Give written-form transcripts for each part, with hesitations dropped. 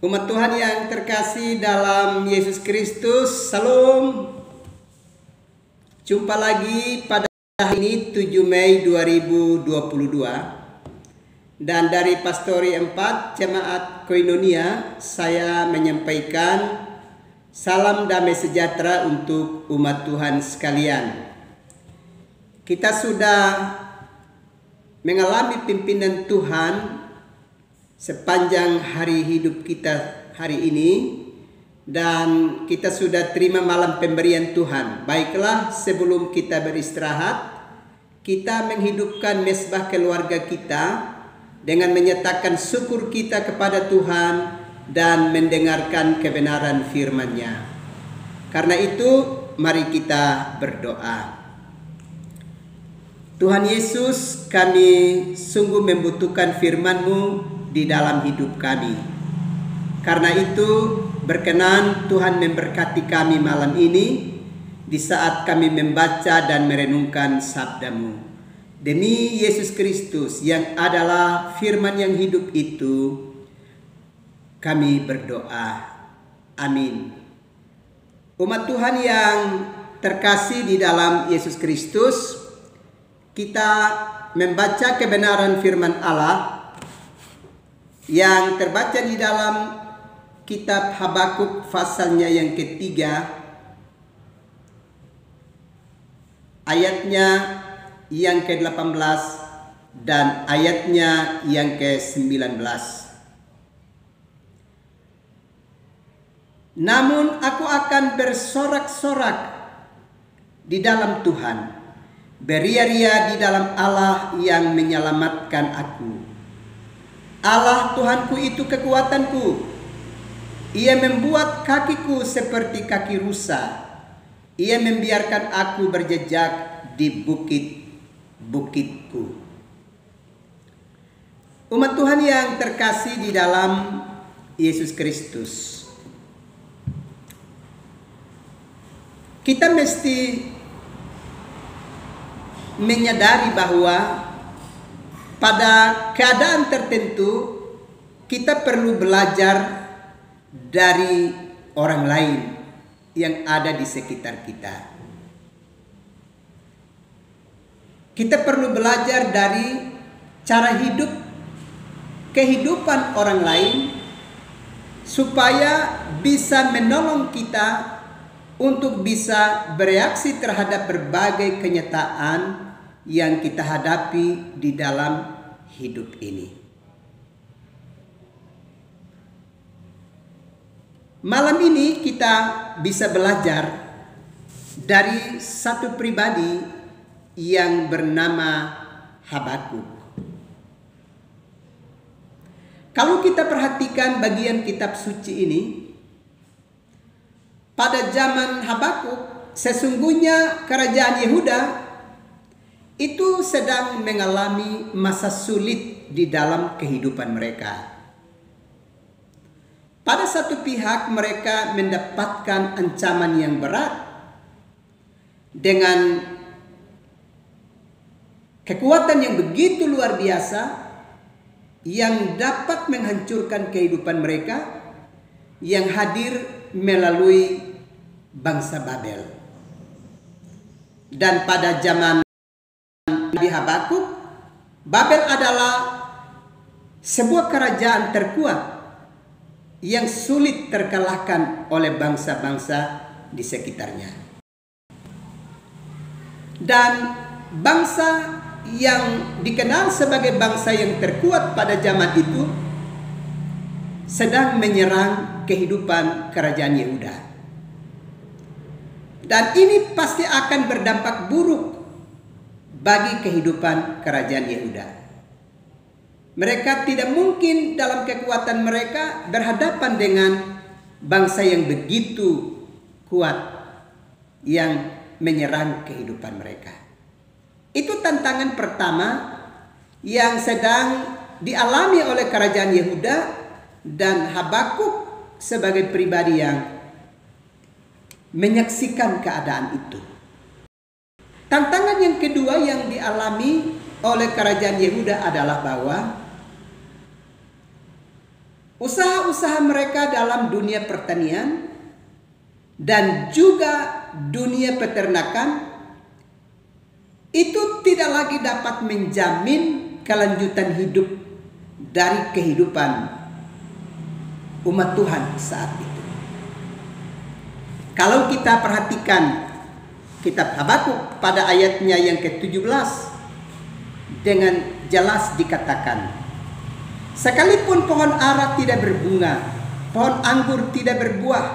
Umat Tuhan yang terkasih dalam Yesus Kristus, Salam. Jumpa lagi pada hari ini 7 Mei 2022. Dan dari Pastori 4 Jemaat Koinonia, saya menyampaikan salam damai sejahtera untuk umat Tuhan sekalian. Kita sudah mengalami pimpinan Tuhan sepanjang hari hidup kita hari ini, dan kita sudah terima malam pemberian Tuhan. Baiklah, sebelum kita beristirahat, kita menghidupkan mesbah keluarga kita dengan menyatakan syukur kita kepada Tuhan dan mendengarkan kebenaran firman-Nya. Karena itu, mari kita berdoa. Tuhan Yesus, kami sungguh membutuhkan firman-Mu di dalam hidup kami. Karena itu, berkenan Tuhan memberkati kami malam ini di saat kami membaca dan merenungkan sabda-Mu. Demi Yesus Kristus yang adalah firman yang hidup itu, kami berdoa. Amin. Umat Tuhan yang terkasih di dalam Yesus Kristus, kita membaca kebenaran firman Allah yang terbaca di dalam kitab Habakuk pasalnya yang ketiga, ayatnya yang ke-18 dan ayatnya yang ke-19. Namun aku akan bersorak-sorak di dalam Tuhan, beria-ria di dalam Allah yang menyelamatkan aku. Allah Tuhanku itu kekuatanku. Ia membuat kakiku seperti kaki rusa. Ia membiarkan aku berjejak di bukit-bukitku. Umat Tuhan yang terkasih di dalam Yesus Kristus, kita mesti menyadari bahwa pada keadaan tertentu kita perlu belajar dari orang lain yang ada di sekitar kita. Kita perlu belajar dari cara hidup, kehidupan orang lain, supaya bisa menolong kita untuk bisa bereaksi terhadap berbagai kenyataan yang kita hadapi di dalam hidup ini. Malam ini kita bisa belajar dari satu pribadi yang bernama Habakuk. Kalau kita perhatikan bagian kitab suci ini, pada zaman Habakuk, sesungguhnya kerajaan Yehuda itu sedang mengalami masa sulit di dalam kehidupan mereka. Pada satu pihak mereka mendapatkan ancaman yang berat dengan kekuatan yang begitu luar biasa yang dapat menghancurkan kehidupan mereka yang hadir melalui bangsa Babel. Dan pada zaman Nabi Habakuk, Babel adalah sebuah kerajaan terkuat yang sulit terkalahkan oleh bangsa-bangsa di sekitarnya. Dan bangsa yang dikenal sebagai bangsa yang terkuat pada zaman itu sedang menyerang kehidupan kerajaan Yehuda. Dan ini pasti akan berdampak buruk bagi kehidupan kerajaan Yehuda. Mereka tidak mungkin dalam kekuatan mereka berhadapan dengan bangsa yang begitu kuat yang menyerang kehidupan mereka. Itu tantangan pertama yang sedang dialami oleh kerajaan Yehuda, dan Habakuk sebagai pribadi yang menyaksikan keadaan itu. Tantangan yang kedua yang dialami oleh kerajaan Yehuda adalah bahwa usaha-usaha mereka dalam dunia pertanian dan juga dunia peternakan itu tidak lagi dapat menjamin kelanjutan hidup dari kehidupan umat Tuhan saat itu. Kalau kita perhatikan kitab Habakuk pada ayatnya yang ke-17 dengan jelas dikatakan, sekalipun pohon ara tidak berbunga, pohon anggur tidak berbuah,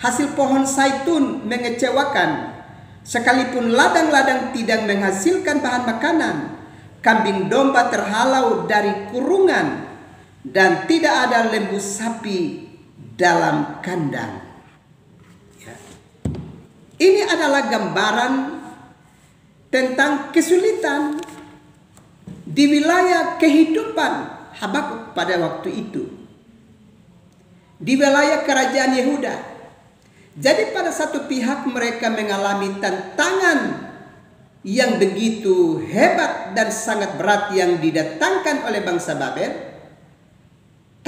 hasil pohon zaitun mengecewakan, sekalipun ladang-ladang tidak menghasilkan bahan makanan, kambing domba terhalau dari kurungan, dan tidak ada lembu sapi dalam kandang. Ya. Ini adalah gambaran tentang kesulitan di wilayah kehidupan Habakuk pada waktu itu, di wilayah kerajaan Yehuda. Jadi pada satu pihak mereka mengalami tantangan yang begitu hebat dan sangat berat yang didatangkan oleh bangsa Babel.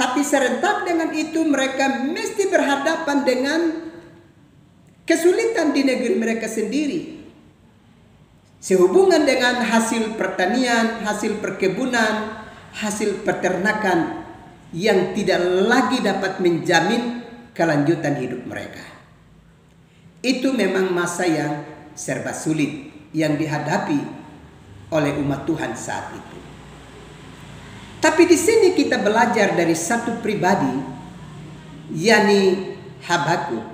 Tapi serentak dengan itu mereka mesti berhadapan dengan kesulitan di negeri mereka sendiri. Sehubungan dengan hasil pertanian, hasil perkebunan, hasil peternakan yang tidak lagi dapat menjamin kelanjutan hidup mereka. Itu memang masa yang serba sulit yang dihadapi oleh umat Tuhan saat itu. Tapi di sini kita belajar dari satu pribadi, yakni Habakuk.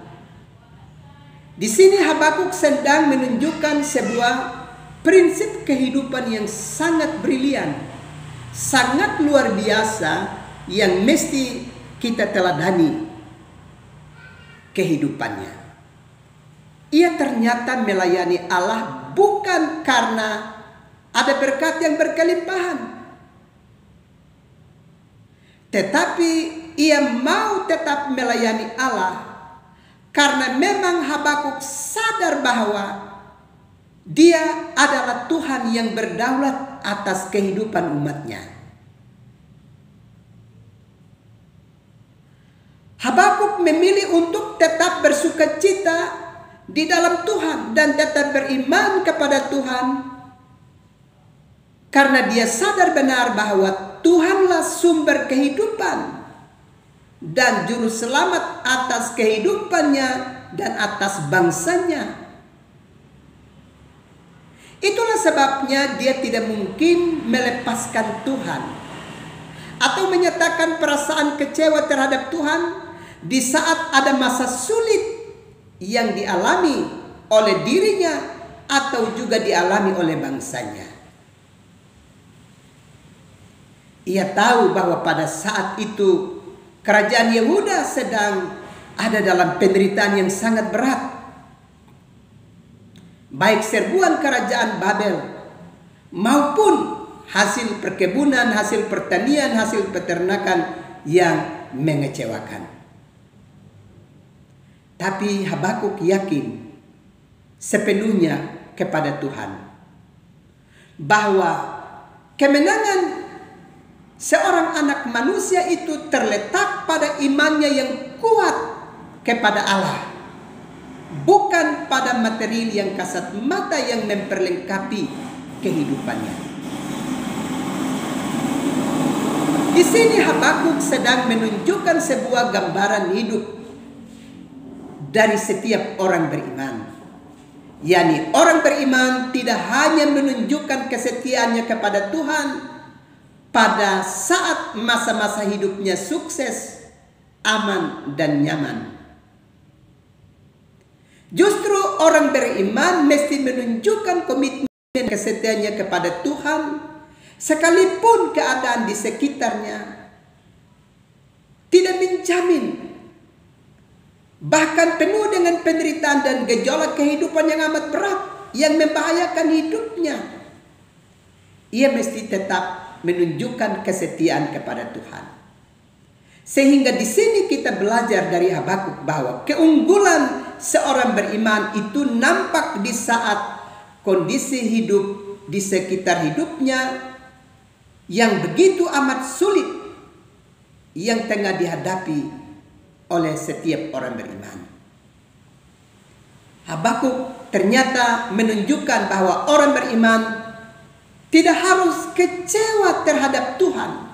Di sini Habakuk sedang menunjukkan sebuah prinsip kehidupan yang sangat brilian, sangat luar biasa yang mesti kita teladani kehidupannya. Ia ternyata melayani Allah bukan karena ada berkat yang berkelimpahan, tetapi ia mau tetap melayani Allah karena memang Habakuk sadar bahwa dia adalah Tuhan yang berdaulat atas kehidupan umatnya. Habakuk memilih untuk tetap bersukacita di dalam Tuhan dan tetap beriman kepada Tuhan karena dia sadar benar bahwa Tuhanlah sumber kehidupan dan juru selamat atas kehidupannya dan atas bangsanya. Itulah sebabnya dia tidak mungkin melepaskan Tuhan atau menyatakan perasaan kecewa terhadap Tuhan di saat ada masa sulit yang dialami oleh dirinya atau juga dialami oleh bangsanya. Ia tahu bahwa pada saat itu kerajaan Yehuda sedang ada dalam penderitaan yang sangat berat. Baik serbuan kerajaan Babel maupun hasil perkebunan, hasil pertanian, hasil peternakan yang mengecewakan. Tapi Habakuk yakin sepenuhnya kepada Tuhan bahwa kemenangan seorang anak manusia itu terletak pada imannya yang kuat kepada Allah, bukan pada materi yang kasat mata yang memperlengkapi kehidupannya. Di sini Habakuk sedang menunjukkan sebuah gambaran hidup dari setiap orang beriman. yakni orang beriman tidak hanya menunjukkan kesetiaannya kepada Tuhan pada saat masa-masa hidupnya sukses, aman, dan nyaman. Justru orang beriman mesti menunjukkan komitmen kesetiaannya kepada Tuhan sekalipun keadaan di sekitarnya tidak menjamin, bahkan penuh dengan penderitaan dan gejolak kehidupan yang amat berat yang membahayakan hidupnya. Ia mesti tetap menunjukkan kesetiaan kepada Tuhan. Sehingga di sini kita belajar dari Habakuk bahwa keunggulan seorang beriman itu nampak di saat kondisi hidup di sekitar hidupnya yang begitu amat sulit. yang tengah dihadapi oleh setiap orang beriman. Habakuk ternyata menunjukkan bahwa orang beriman tidak harus kecewa terhadap Tuhan,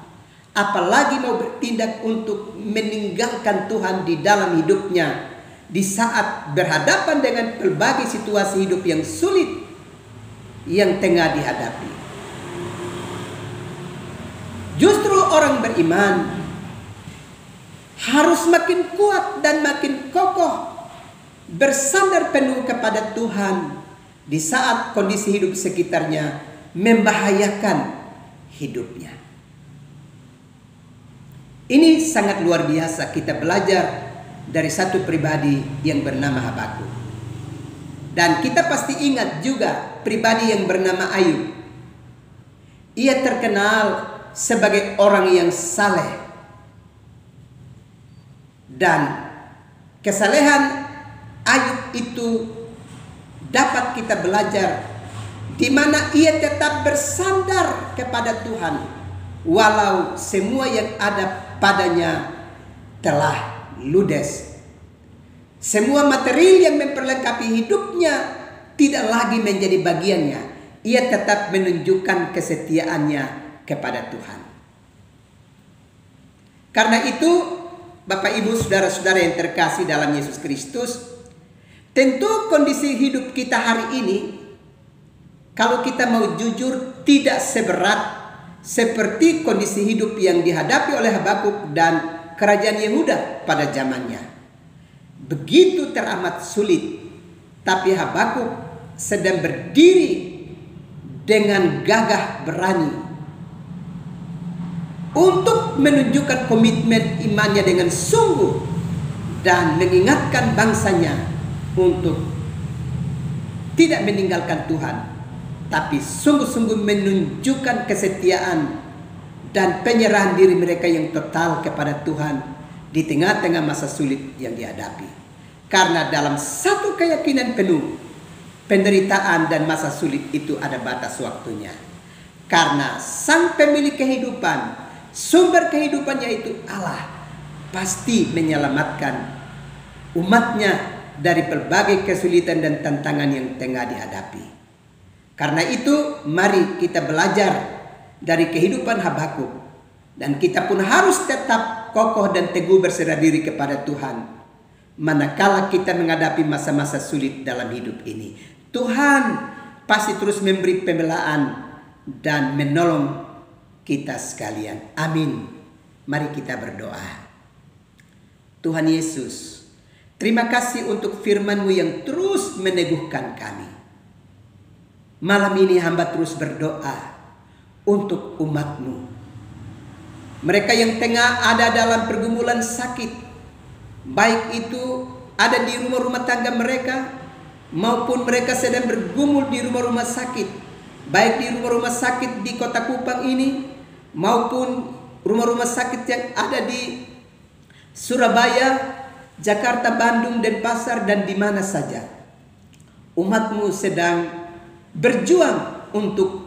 apalagi mau bertindak untuk meninggalkan Tuhan di dalam hidupnya di saat berhadapan dengan berbagai situasi hidup yang sulit yang tengah dihadapi. Justru orang beriman harus makin kuat dan makin kokoh bersandar penuh kepada Tuhan di saat kondisi hidup sekitarnya membahayakan hidupnya. Ini sangat luar biasa kita belajar dari satu pribadi yang bernama Habakuk. Dan kita pasti ingat juga pribadi yang bernama Ayub. Ia terkenal sebagai orang yang saleh. Dan kesalehan Ayub itu dapat kita belajar di mana ia tetap bersandar kepada Tuhan walau semua yang ada padanya telah ludes. Semua material yang memperlengkapi hidupnya tidak lagi menjadi bagiannya. Ia tetap menunjukkan kesetiaannya kepada Tuhan. Karena itu, Bapak Ibu saudara-saudara yang terkasih dalam Yesus Kristus, tentu kondisi hidup kita hari ini, kalau kita mau jujur, tidak seberat seperti kondisi hidup yang dihadapi oleh Habakuk dan kerajaan Yehuda pada zamannya. Begitu teramat sulit, tapi Habakuk sedang berdiri dengan gagah berani untuk menunjukkan komitmen imannya dengan sungguh dan mengingatkan bangsanya untuk tidak meninggalkan Tuhan, tapi sungguh-sungguh menunjukkan kesetiaan dan penyerahan diri mereka yang total kepada Tuhan di tengah-tengah masa sulit yang dihadapi. Karena dalam satu keyakinan penuh, penderitaan dan masa sulit itu ada batas waktunya. Karena sang pemilik kehidupan, sumber kehidupannya itu Allah, pasti menyelamatkan umatnya dari berbagai kesulitan dan tantangan yang tengah dihadapi. Karena itu mari kita belajar dari kehidupan Habakuk, dan kita pun harus tetap kokoh dan teguh berserah diri kepada Tuhan manakala kita menghadapi masa-masa sulit dalam hidup ini. Tuhan pasti terus memberi pembelaan dan menolong kita sekalian. Amin. Mari kita berdoa. Tuhan Yesus, terima kasih untuk firman-Mu yang terus meneguhkan kami. Malam ini hamba terus berdoa untuk umat-Mu. Mereka yang tengah ada dalam pergumulan sakit, baik itu ada di rumah-rumah tangga mereka, maupun mereka sedang bergumul di rumah-rumah sakit, baik di rumah-rumah sakit di Kota Kupang ini, maupun rumah-rumah sakit yang ada di Surabaya, Jakarta, Bandung, Denpasar, dan di mana saja. Umat-Mu sedang berjuang untuk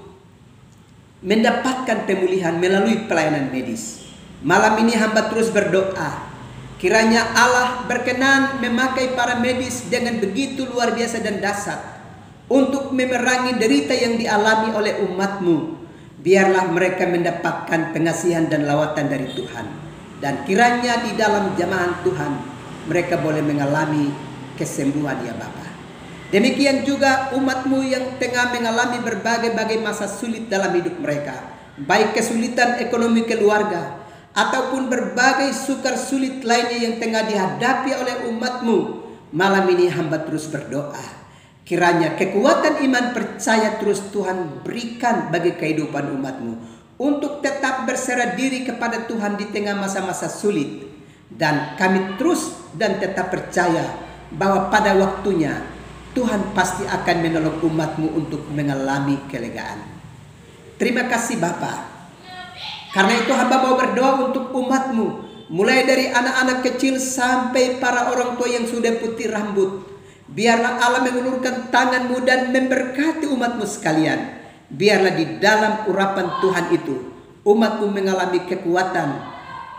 mendapatkan pemulihan melalui pelayanan medis. Malam ini hamba terus berdoa, kiranya Allah berkenan memakai para medis dengan begitu luar biasa dan dahsyat untuk memerangi derita yang dialami oleh umat-Mu. Biarlah mereka mendapatkan pengasihan dan lawatan dari Tuhan, dan kiranya di dalam jamaah Tuhan mereka boleh mengalami kesembuhan ya Bapa. Demikian juga umat-Mu yang tengah mengalami berbagai-bagai masa sulit dalam hidup mereka, baik kesulitan ekonomi keluarga ataupun berbagai sukar sulit lainnya yang tengah dihadapi oleh umat-Mu. Malam ini hamba terus berdoa, kiranya kekuatan iman percaya terus Tuhan berikan bagi kehidupan umat-Mu untuk tetap berserah diri kepada Tuhan di tengah masa-masa sulit. Dan kami terus dan tetap percaya bahwa pada waktunya Tuhan pasti akan menolong umat-Mu untuk mengalami kelegaan. Terima kasih Bapa. Karena itu hamba mau berdoa untuk umat-Mu, mulai dari anak-anak kecil sampai para orang tua yang sudah putih rambut. Biarlah Allah mengulurkan tangan-Mu dan memberkati umat-Mu sekalian. Biarlah di dalam urapan Tuhan itu umat-Mu mengalami kekuatan,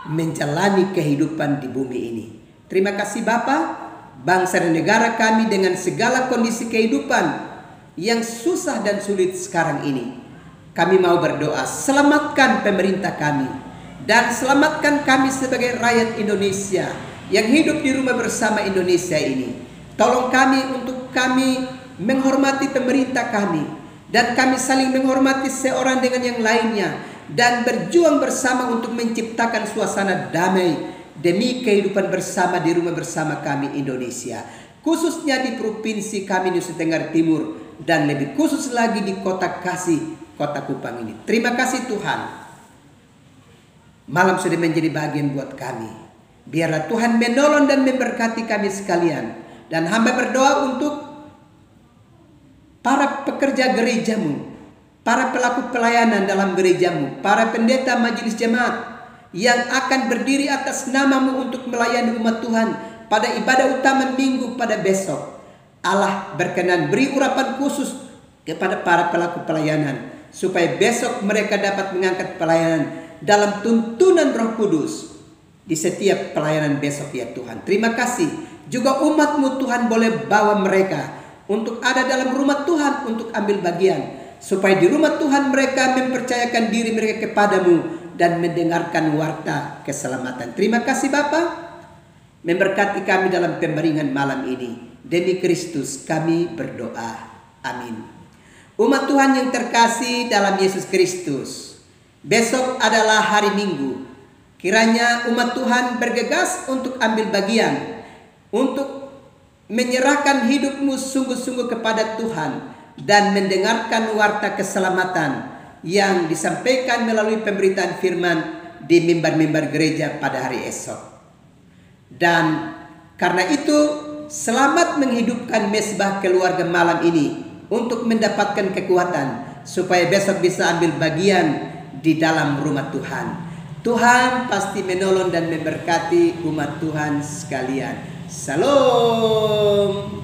menjalani kehidupan di bumi ini. Terima kasih Bapa, bangsa dan negara kami dengan segala kondisi kehidupan yang susah dan sulit sekarang ini. Kami mau berdoa, selamatkan pemerintah kami dan selamatkan kami sebagai rakyat Indonesia yang hidup di rumah bersama Indonesia ini. Tolong kami untuk kami menghormati pemerintah kami dan kami saling menghormati seorang dengan yang lainnya dan berjuang bersama untuk menciptakan suasana damai demi kehidupan bersama di rumah bersama kami Indonesia, khususnya di provinsi kami Nusa Tenggara Timur dan lebih khusus lagi di Kota Kasih, Kota Kupang ini. Terima kasih Tuhan. Malam sudah menjadi bagian buat kami. Biarlah Tuhan menolong dan memberkati kami sekalian. Dan hamba berdoa untuk para pekerja gerejamu, para pelaku pelayanan dalam gerejamu, para pendeta majelis jemaat yang akan berdiri atas namamu untuk melayani umat Tuhan pada ibadah utama minggu pada besok. Allah berkenan beri urapan khusus kepada para pelaku pelayanan supaya besok mereka dapat mengangkat pelayanan dalam tuntunan Roh Kudus di setiap pelayanan besok ya Tuhan. Terima kasih. Juga umat-Mu Tuhan boleh bawa mereka untuk ada dalam rumah Tuhan untuk ambil bagian. Supaya di rumah Tuhan mereka mempercayakan diri mereka kepadamu dan mendengarkan warta keselamatan. Terima kasih Bapa. Memberkati kami dalam pemberingan malam ini. Demi Kristus kami berdoa. Amin. Umat Tuhan yang terkasih dalam Yesus Kristus. Besok adalah hari Minggu. Kiranya umat Tuhan bergegas untuk ambil bagian. Untuk menyerahkan hidupmu sungguh-sungguh kepada Tuhan dan mendengarkan warta keselamatan yang disampaikan melalui pemberitaan firman di mimbar-mimbar gereja pada hari esok. Dan karena itu selamat menghidupkan mesbah keluarga malam ini untuk mendapatkan kekuatan supaya besok bisa ambil bagian di dalam rumah Tuhan. Tuhan pasti menolong dan memberkati umat Tuhan sekalian. Salam.